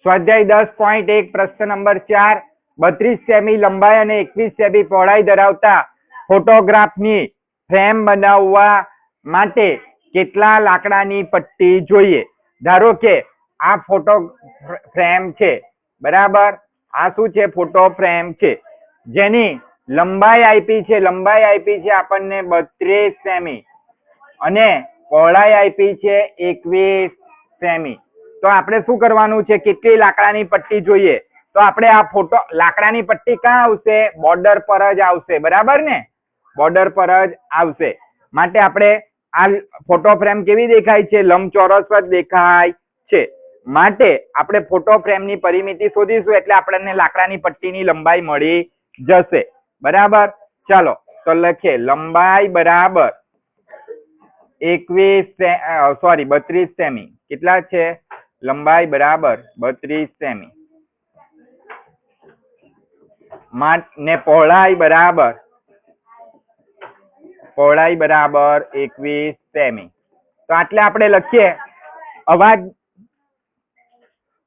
સ્વાધ્યાય 10.1 પ્રશ્ન number 4 32 semi લંબાઈ અને 21 સેમી પહોળાઈ ધરાવતા ફોટોગ્રાફની ફ્રેમ બનાવવા માટે કેટલા લાકડાની પટ્ટી જોઈએ? ધારો કે આ ફોટો ફ્રેમ છે, બરાબર? આ શું છે? ફોટો ફ્રેમ છે, જેની લંબાઈ આપી છે આપણને 32 સેમી અને પહોળાઈ આપી છે 21 સેમી. તો આપણે શું કરવાનું છે? કેટલી લાકડાની પટ્ટી જોઈએ? તો આપણે આ ફોટો લાકડાની પટ્ટી ક્યાં આવશે? બોર્ડર પર જ આવશે, બરાબર ને? બોર્ડર પર જ આવશે. માટે આપણે આ ફોટો ફ્રેમ કેવી દેખાય છે? લંબચોરસ જ દેખાય છે. માટે આપણે ફોટો ફ્રેમની પરિમિતિ શોધીશું એટલે આપણને લાકડાની પટ્ટીની લંબાઈ મળી જશે, બરાબર? ચાલો તો લખીએ લંબાઈ બરાબર 32 સેમી. કેટલા છે? લંબાઈ બરાબર 32 સેમી ને પહોળાઈ બરાબર 21 સેમી. તો આટલે આપણે લખીએ અવાજ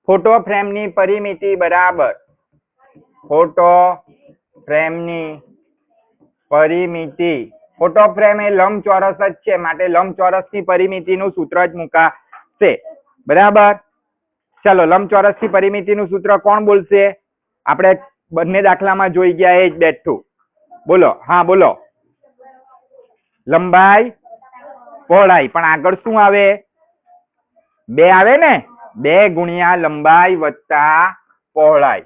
ફોટો ફ્રેમની પરિમિતિ બરાબર ફોટો ફ્રેમ એ લંબચોરસ જ છે, માટે લંબચોરસની પરિમિતિનું સૂત્ર જ મુકાશે, બરાબર? ચાલો લંબચોરસની પરિમિતિનું સૂત્ર કોણ બોલશે? આપણે બંને દાખલામાં જોઈ ગયા એ જ બેઠું. બોલો. હા બોલો. લંબાઈ પહોળાઈ, પણ આગળ શું આવે? 2 આવે ને? 2 ગુણ્યા લંબાઈ વત્તા પહોળાઈ.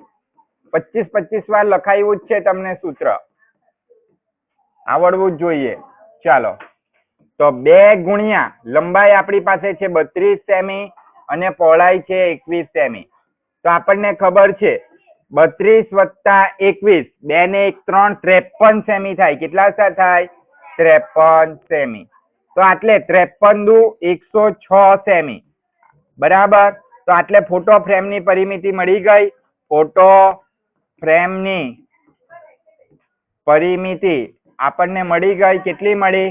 25 વાર લખાયું જ છે, તમને સૂત્ર આવડવું જ જોઈએ. ચાલો તો 2 ગુણ્યા લંબાઈ આપણી પાસે છે 32 સેમી અને પહોળાઈ છે 21 સેમી. તો આપણને ખબર છે 32 વત્તા 21, 2 ને 1 3, 53 સેમી થાય. કેટલા થાય? 53 સેમી. તો આટલે 53 દુ 106 સેમી, બરાબર? તો આટલે ફોટો ફ્રેમની પરિમિતિ મળી ગઈ. ફોટો ફ્રેમની પરિમિતિ આપણને મળી ગઈ. કેટલી મળી?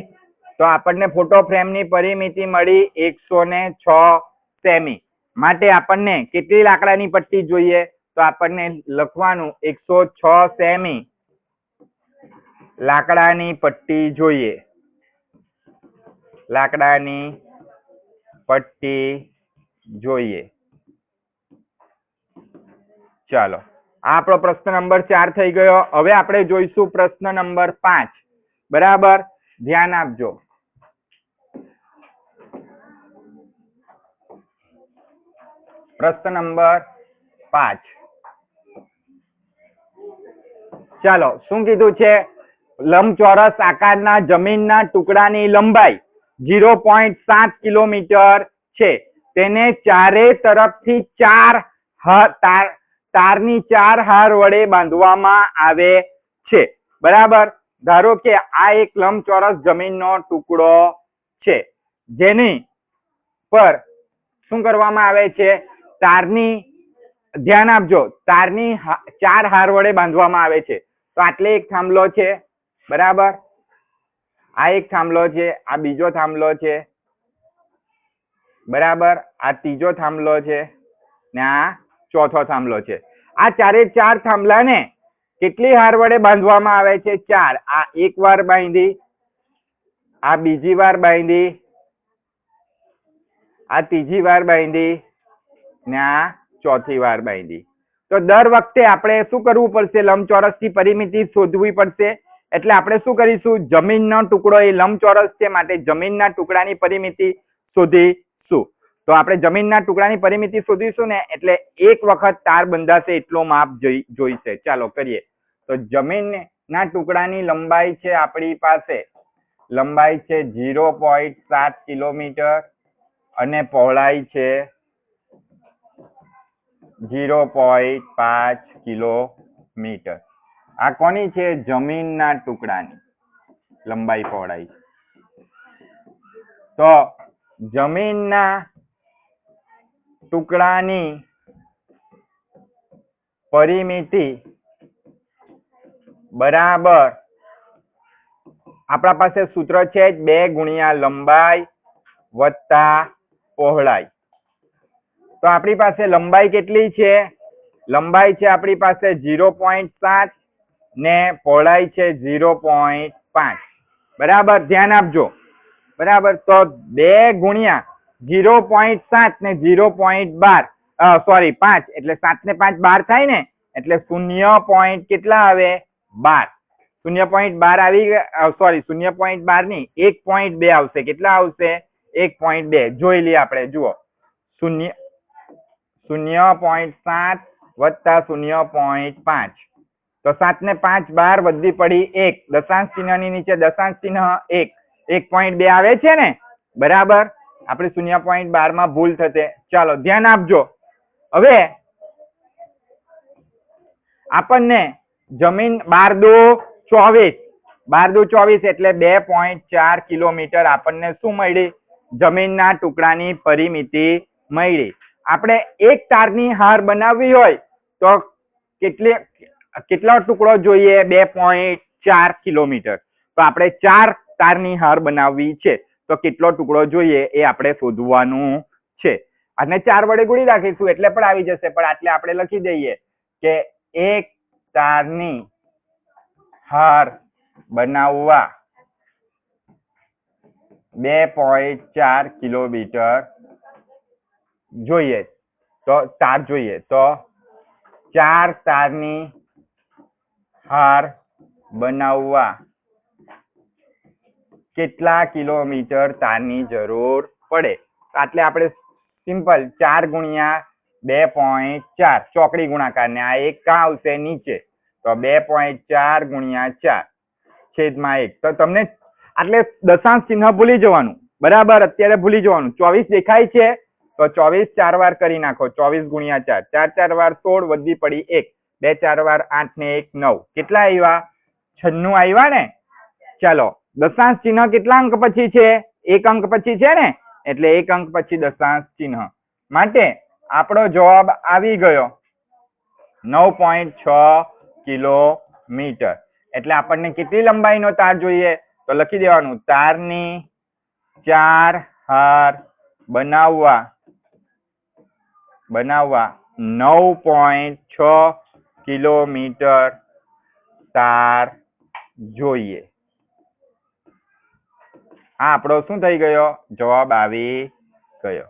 તો આપણને ફોટો ફ્રેમની પરિમિતિ મળી 106 સેમી. માટે આપણને કેટલી લાકડાની પટ્ટી જોઈએ? તો આપણને લખવાનું 106 સેમી લાકડાની પટ્ટી જોઈએ. લાકડાની પટ્ટી જોઈએ. ચાલો આ આપણો પ્રશ્ન નંબર 4 થઈ ગયો. હવે આપણે જોઈશું પ્રશ્ન નંબર 5, બરાબર? ધ્યાન આપજો. પ્રશ્ન નંબર 5. ચાલો શું કીધું છે? લંબચોરસ આકારના જમીનના ટુકડાની લંબાઈ 0.7 કિલોમીટર છે. તેને ચારે તરફથી તારની 4 હાર વડે બાંધવામાં આવે છે, બરાબર? ધારો કે આ એક લંબચોરસ જમીનનો ટુકડો છે, જેની પર શું કરવામાં આવે છે? તારની, ધ્યાન આપજો, તારની 4 હાર વડે બાંધવામાં આવે છે. તો આટલે એક થાંભલો છે, બરાબર? આ એક થાંભલો છે, આ બીજો થાંભલો છે, બરાબર? આ ત્રીજો થાંભલો છે ને આ ચોથો થાંભલો છે. આ ચારે 4 થાંભલાને કેટલી હાર વડે બાંધવામાં આવે છે? 4. આ એક વાર બાંધી, આ બીજી વાર બાંધી, આ ત્રીજી વાર બાંધી ને આ ચોથી વાર બાંધી. તો દર વખતે આપણે શું કરવું પડશે? લંબચોરસની પરિમિતિ શોધવી પડશે. એટલે આપણે શું કરીશું? જમીનનો ટુકડો એ લંબચોરસ છે, માટે જમીનના ટુકડાની પરિમિતિ શોધીશું. તો આપણે જમીનના ટુકડાની પરિમિતિ શોધીશું ને એટલે એક વખત તાર બંધાશે એટલો માપ જોઈશે. ચાલો કરીએ. તો જમીનના ટુકડાની લંબાઈ છે આપણી પાસે, લંબાઈ છે 0.7 કિલોમીટર અને પહોળાઈ છે 0.5 કિલોમીટર. આ કોની છે? જમીનના ટુકડાની લંબાઈ પહોળાઈ. તો જમીનના ટુકડાની પરિમિતિ બરાબર આપણા પાસે સૂત્ર છે 2 ગુણ્યા લંબાઈ વત્તા પહોળાઈ. તો આપણી પાસે લંબાઈ કેટલી છે? લંબાઈ છે આપણી પાસે 0.7 ને પહોળાઈ છે 0.5. બરાબર, ધ્યાન આપજો. બરાબર, તો 2 ગુણ્યા 0.7 ને 0.12 સોરી 5 એટલે 7 ને 5 12 થાય ને, એટલે 0. કેટલા આવે? 12. 0.12 આવી ગયા, સોરી 0.12 ની 1.2 આવશે. કેટલા આવશે? 1.2. જોઈ લઈએ આપણે, જુઓ 0.7 વત્તા 0.5 તો 7 ને 5 12 વધી પડી 1. દશાંશ ચિહ્નની નીચે દશાંશ ચિહ્ન 1. 1.2 આવે છે ને? બરાબર, આપણે 0.12 માં ભૂલ થશે. ચાલો ધ્યાન આપજો. હવે આપણને જમીન 12 દુ 24 એટલે 2.4 કિલોમીટર આપણને શું મળી? જમીનના ટુકડાની પરિમિતિ મળી. આપણે એક તારની હાર બનાવવી હોય તો કેટલો ટુકડો જોઈએ? 2.4 કિલોમીટર. તો આપણે 4 તારની હાર બનાવવી છે તો કેટલો ટુકડો જોઈએ એ આપણે શોધવાનું છે. અને 4 વડે ગુણી રાખીશું એટલે પણ આવી જશે, પણ આટલે આપણે લખી દઈએ કે એક તારની હાર બનાવવા 2.4 કિલોમીટર જોઈએ. તો તાર જોઈએ, તો 4 તારની હાર બનાવવા કેટલા કિલોમીટર તારની જરૂર પડે? એટલે આપણે સિમ્પલ 4 ગુણ્યા 2.4 ચોકડી ગુણાકાર ને આ એક કા આવશે નીચે, તો 2.4 ગુણ્યા 4 છેદમાં 1. તો તમને એટલે દશાંશ ચિહ્ન ભૂલી જવાનું. બરાબર, અત્યારે ભૂલી જવાનું. 24 દેખાય છે તો 24 4 વાર કરી નાખો. 24 ગુણ્યા 4, 4 4 વાર 16 વધી પડી 1. 2 4 વાર 8 ને 1 9. કેટલા આવ્યા? 96 આવ્યા ને? ચાલો, દશાંશ ચિહ્ન કેટલા અંક પછી છે? 1 અંક પછી છે ને, એટલે 1 અંક પછી દશાંશ ચિહ્ન. માટે આપણો જવાબ આવી ગયો 9.6 કિલોમીટર. એટલે આપણને કેટલી લંબાઈનો તાર જોઈએ? તો લખી દેવાનું, તારની 4 હાર બનાવવા 9.6 કિલોમીટર તાર જોઈએ. આ આપણો શું થઈ ગયો? જવાબ આવી ગયો.